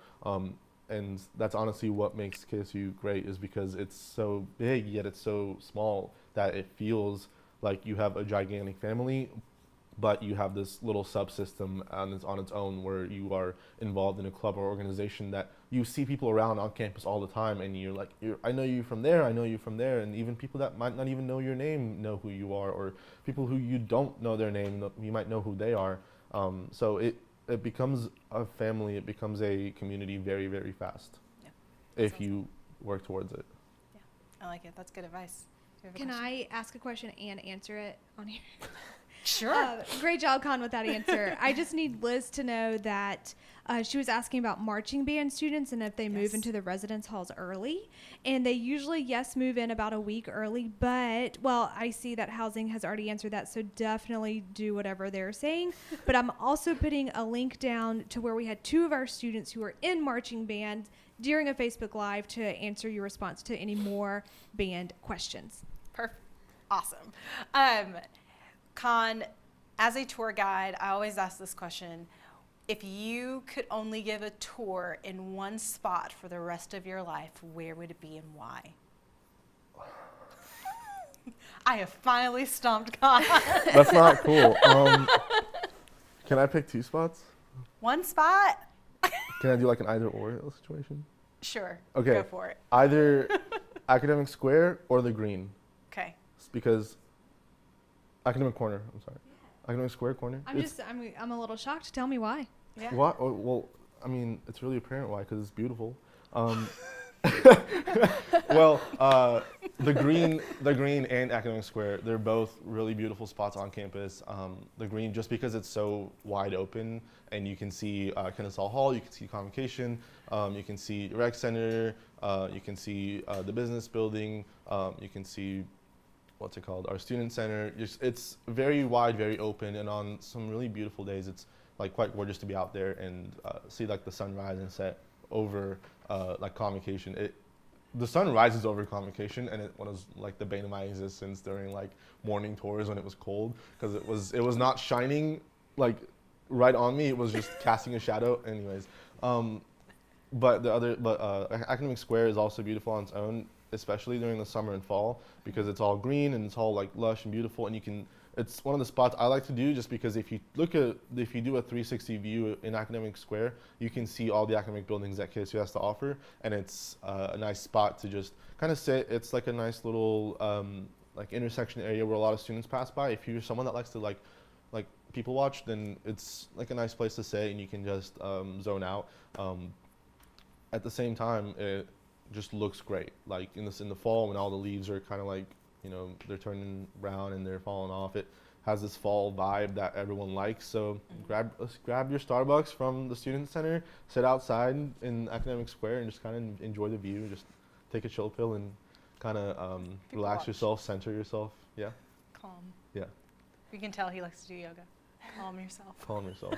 And that's honestly what makes KSU great, is because it's so big, yet it's so small that it feels like you have a gigantic family, but you have this little subsystem on its own, where you are involved in a club or organization that you see people around on campus all the time, and you're like, I know you from there, I know you from there, and even people that might not even know your name know who you are, or people who you don't know their name, you might know who they are. So it becomes a family, it becomes a community very, very fast, if you work towards it. Yeah, I like it. That's good advice. Do you have a Can question? I ask a question and answer it on here? Sure. Great job, Con, with that answer. I just need Liz to know that she was asking about marching band students and if they move Yes. into the residence halls early. And they usually, move in about a week early. But, well, I see that housing has already answered that, so definitely do whatever they're saying. But I'm also putting a link down to where we had 2 of our students who were in marching band during a Facebook Live to answer your response to any more band questions. Perfect. Awesome. Con, as a tour guide, I always ask this question. If you could only give a tour in one spot for the rest of your life, where would it be and why? I have finally stomped Con. That's not cool. Can I pick 2 spots? One spot? Can I do like an either or situation? Sure. Okay. Go for it. Either Academic Square or the Green. Okay. Because Academic Corner, I'm sorry. Academic Square Corner. I'm a little shocked. Tell me why. Yeah. What? Oh, well, I mean, it's really apparent why, because it's beautiful. Well, the Green and Academic Square, they're both really beautiful spots on campus. The Green, just because it's so wide open, and you can see Kennesaw Hall, you can see Convocation, you can see Rec Center, you can see the business building, you can see, what's it called, our student center. It's very wide, very open, and on some really beautiful days, it's like quite gorgeous to be out there and see like the sunrise and set over like Convocation. The sun rises over Convocation, and it was like the bane of my existence during like morning tours when it was cold, because it was not shining like right on me. It was just casting a shadow. Anyways, but Academic Square is also beautiful on its own, especially during the summer and fall, because it's all green and it's all like lush and beautiful, and it's one of the spots I like to do, just because if you do a 360 view in Academic Square, you can see all the academic buildings that KSU has to offer, and it's a nice spot to just kind of sit. It's like a nice little like intersection area where a lot of students pass by. If you're someone that likes to like people watch, then it's like a nice place to sit, and you can just zone out. At the same time, it just looks great. Like in the fall, when all the leaves are kind of like, you know, they're turning brown and they're falling off, it has this fall vibe that everyone likes. So grab your Starbucks from the student center, sit outside in Academic Square, and just kind of enjoy the view. Just take a chill pill and kind of relax yourself, center yourself. Yeah. Calm. Yeah. You can tell he likes to do yoga. Calm yourself. Calm yourself.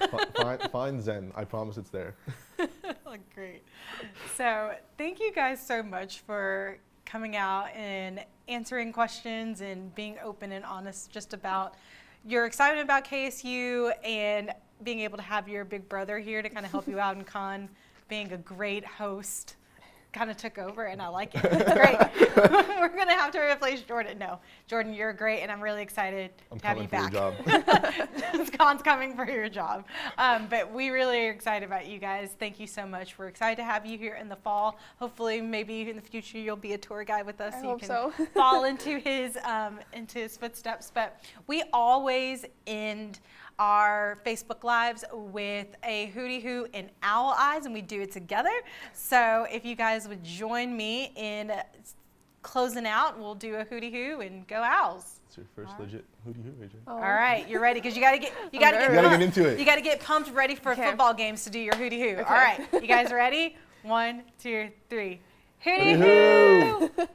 Find Zen. I promise it's there. Great. So thank you guys so much for coming out and answering questions and being open and honest just about your excitement about KSU and being able to have your big brother here to kind of help you out, and Con being a great host kind of took over, and I like it. It's great. We're going to have to replace Jordan. No, Jordan, you're great, and I'm really excited to have you back. I'm coming for your job. Con's coming for your job. But we really are excited about you guys. Thank you so much. We're excited to have you here in the fall. Hopefully, maybe in the future, you'll be a tour guide with us. I so hope you can so. fall into his footsteps. But we always end our Facebook Lives with a hooty hoo and owl eyes, and we do it together. So if you guys would join me in closing out, we'll do a hooty hoo and go Owls. It's your first legit hooty hoo, AJ. Oh. All right, you're ready because you gotta get into it. You gotta get pumped, ready for football games to do your hooty hoo. Okay. All right, you guys ready? 1, 2, 3. Hooty Hooty hoo! hoo!